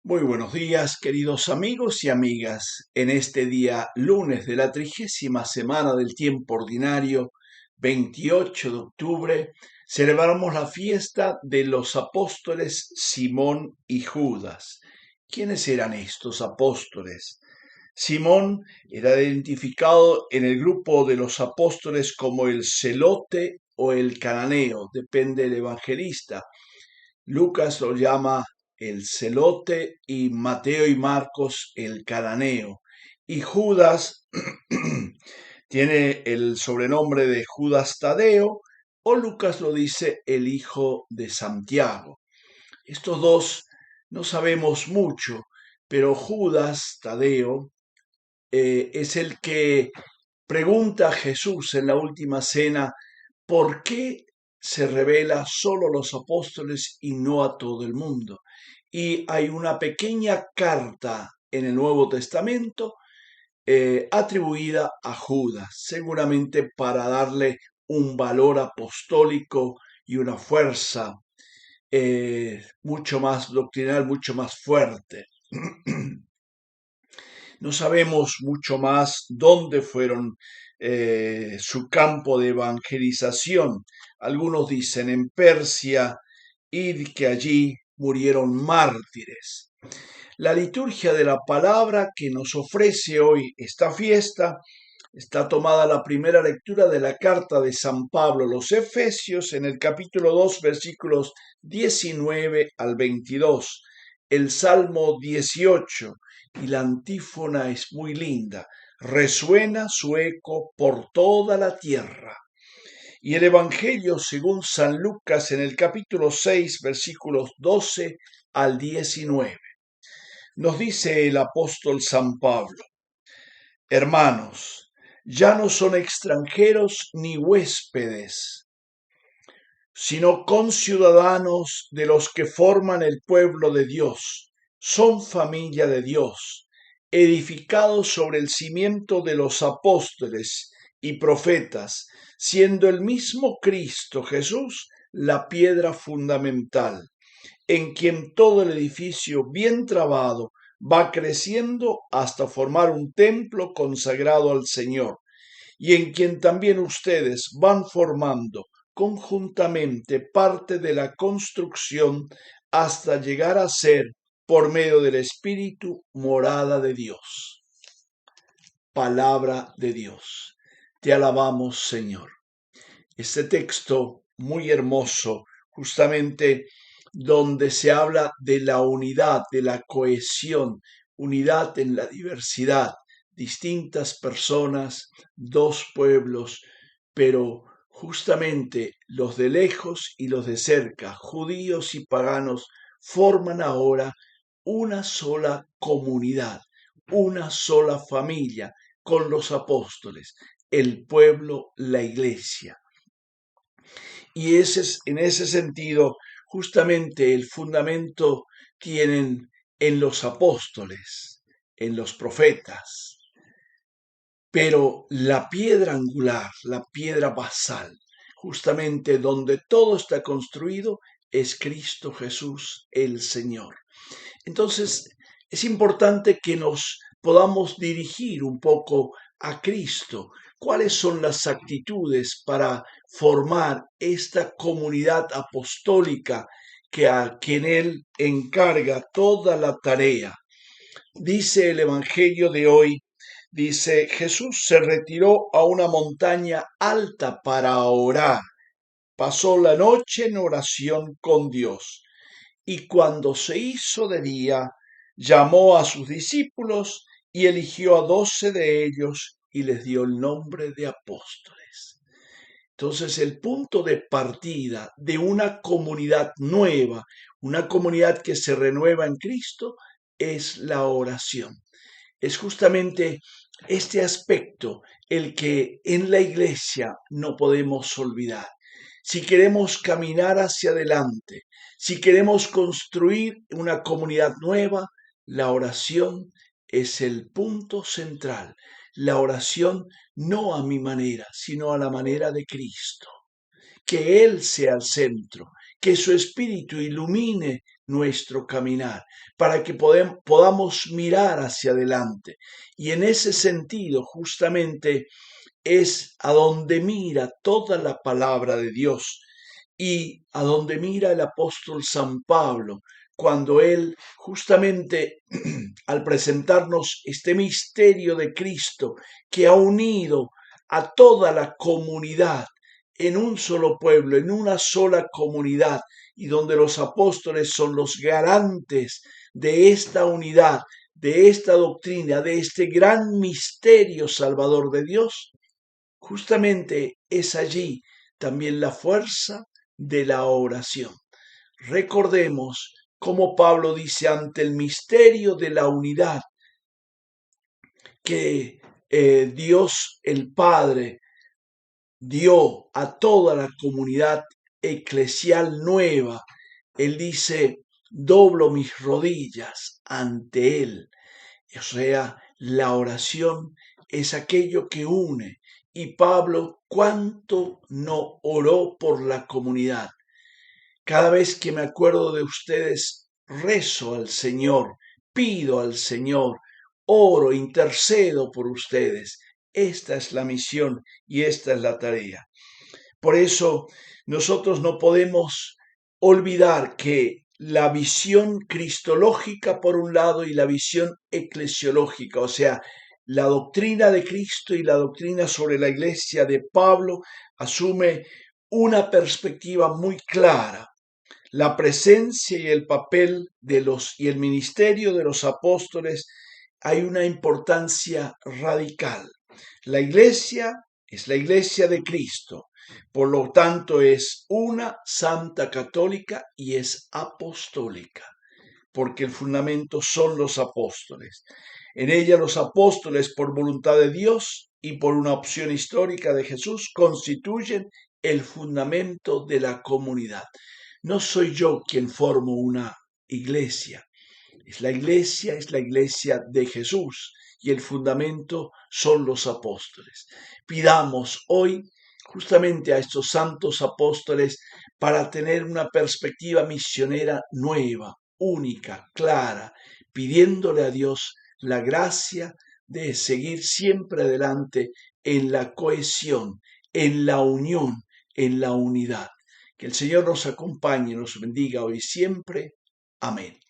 Muy buenos días, queridos amigos y amigas. En este día lunes de la 30ª semana del tiempo ordinario, 28 de octubre, celebramos la fiesta de los apóstoles Simón y Judas. ¿Quiénes eran estos apóstoles? Simón era identificado en el grupo de los apóstoles como el celote o el cananeo, depende del evangelista. Lucas lo llama el celote y Mateo y Marcos el cananeo. Y Judas tiene el sobrenombre de Judas Tadeo, o Lucas lo dice el hijo de Santiago. Estos dos no sabemos mucho, pero Judas Tadeo es el que pregunta a Jesús en la última cena, ¿por qué se revela solo a los apóstoles y no a todo el mundo? Y hay una pequeña carta en el Nuevo Testamento atribuida a Judas, seguramente para darle un valor apostólico y una fuerza mucho más doctrinal, mucho más fuerte. No sabemos mucho más dónde fueron su campo de evangelización. Algunos dicen en Persia y que allí murieron mártires. La liturgia de la palabra que nos ofrece hoy esta fiesta está tomada la primera lectura de la carta de San Pablo a los Efesios en el capítulo 2, versículos 19 al 22, el Salmo 18, y la antífona es muy linda. Resuena su eco por toda la tierra. Y el Evangelio según San Lucas en el capítulo 6, versículos 12 al 19. Nos dice el apóstol San Pablo: Hermanos, ya no son extranjeros ni huéspedes, sino conciudadanos de los que forman el pueblo de Dios. Son familia de Dios, edificados sobre el cimiento de los apóstoles y profetas, siendo el mismo Cristo Jesús la piedra fundamental, en quien todo el edificio bien trabado va creciendo hasta formar un templo consagrado al Señor, y en quien también ustedes van formando conjuntamente parte de la construcción hasta llegar a ser, por medio del Espíritu, morada de Dios. Palabra de Dios. Te alabamos, Señor. Este texto muy hermoso, justamente donde se habla de la unidad, de la cohesión, unidad en la diversidad, distintas personas, dos pueblos, pero justamente los de lejos y los de cerca, judíos y paganos, forman ahora una sola comunidad, una sola familia con los apóstoles, el pueblo, la iglesia. Y en ese sentido, justamente el fundamento tienen en los apóstoles, en los profetas. Pero la piedra angular, la piedra basal, justamente donde todo está construido, es Cristo Jesús, el Señor. Entonces, es importante que nos podamos dirigir un poco a Cristo. ¿Cuáles son las actitudes para formar esta comunidad apostólica que a quien Él encarga toda la tarea? Dice el Evangelio de hoy, dice, Jesús se retiró a una montaña alta para orar. Pasó la noche en oración con Dios. Y cuando se hizo de día, llamó a sus discípulos y eligió a 12 de ellos y les dio el nombre de apóstoles. Entonces, el punto de partida de una comunidad nueva, una comunidad que se renueva en Cristo, es la oración. Es justamente este aspecto el que en la iglesia no podemos olvidar. Si queremos caminar hacia adelante, si queremos construir una comunidad nueva, la oración es el punto central. La oración no a mi manera, sino a la manera de Cristo. Que Él sea el centro, que su espíritu ilumine nuestro caminar, para que podamos mirar hacia adelante. Y en ese sentido, justamente, es a donde mira toda la palabra de Dios y a donde mira el apóstol San Pablo cuando él justamente al presentarnos este misterio de Cristo que ha unido a toda la comunidad en un solo pueblo, en una sola comunidad, y donde los apóstoles son los garantes de esta unidad, de esta doctrina, de este gran misterio salvador de Dios. Justamente es allí también la fuerza de la oración. Recordemos cómo Pablo dice ante el misterio de la unidad que Dios el Padre dio a toda la comunidad eclesial nueva. Él dice, doblo mis rodillas ante Él. O sea, la oración es aquello que une. Y Pablo, ¿cuánto no oró por la comunidad? Cada vez que me acuerdo de ustedes, rezo al Señor, pido al Señor, oro, intercedo por ustedes. Esta es la misión y esta es la tarea. Por eso nosotros no podemos olvidar que la visión cristológica por un lado y la visión eclesiológica, o sea, la doctrina de Cristo y la doctrina sobre la iglesia de Pablo asume una perspectiva muy clara. La presencia y el papel y el ministerio de los apóstoles hay una importancia radical. La iglesia es la iglesia de Cristo, por lo tanto es una santa católica y es apostólica, porque el fundamento son los apóstoles. En ella los apóstoles, por voluntad de Dios y por una opción histórica de Jesús, constituyen el fundamento de la comunidad. No soy yo quien formo una iglesia. Es la iglesia de Jesús y el fundamento son los apóstoles. Pidamos hoy justamente a estos santos apóstoles para tener una perspectiva misionera nueva, única, clara, pidiéndole a Dios la gracia de seguir siempre adelante en la cohesión, en la unión, en la unidad. Que el Señor nos acompañe y nos bendiga hoy y siempre. Amén.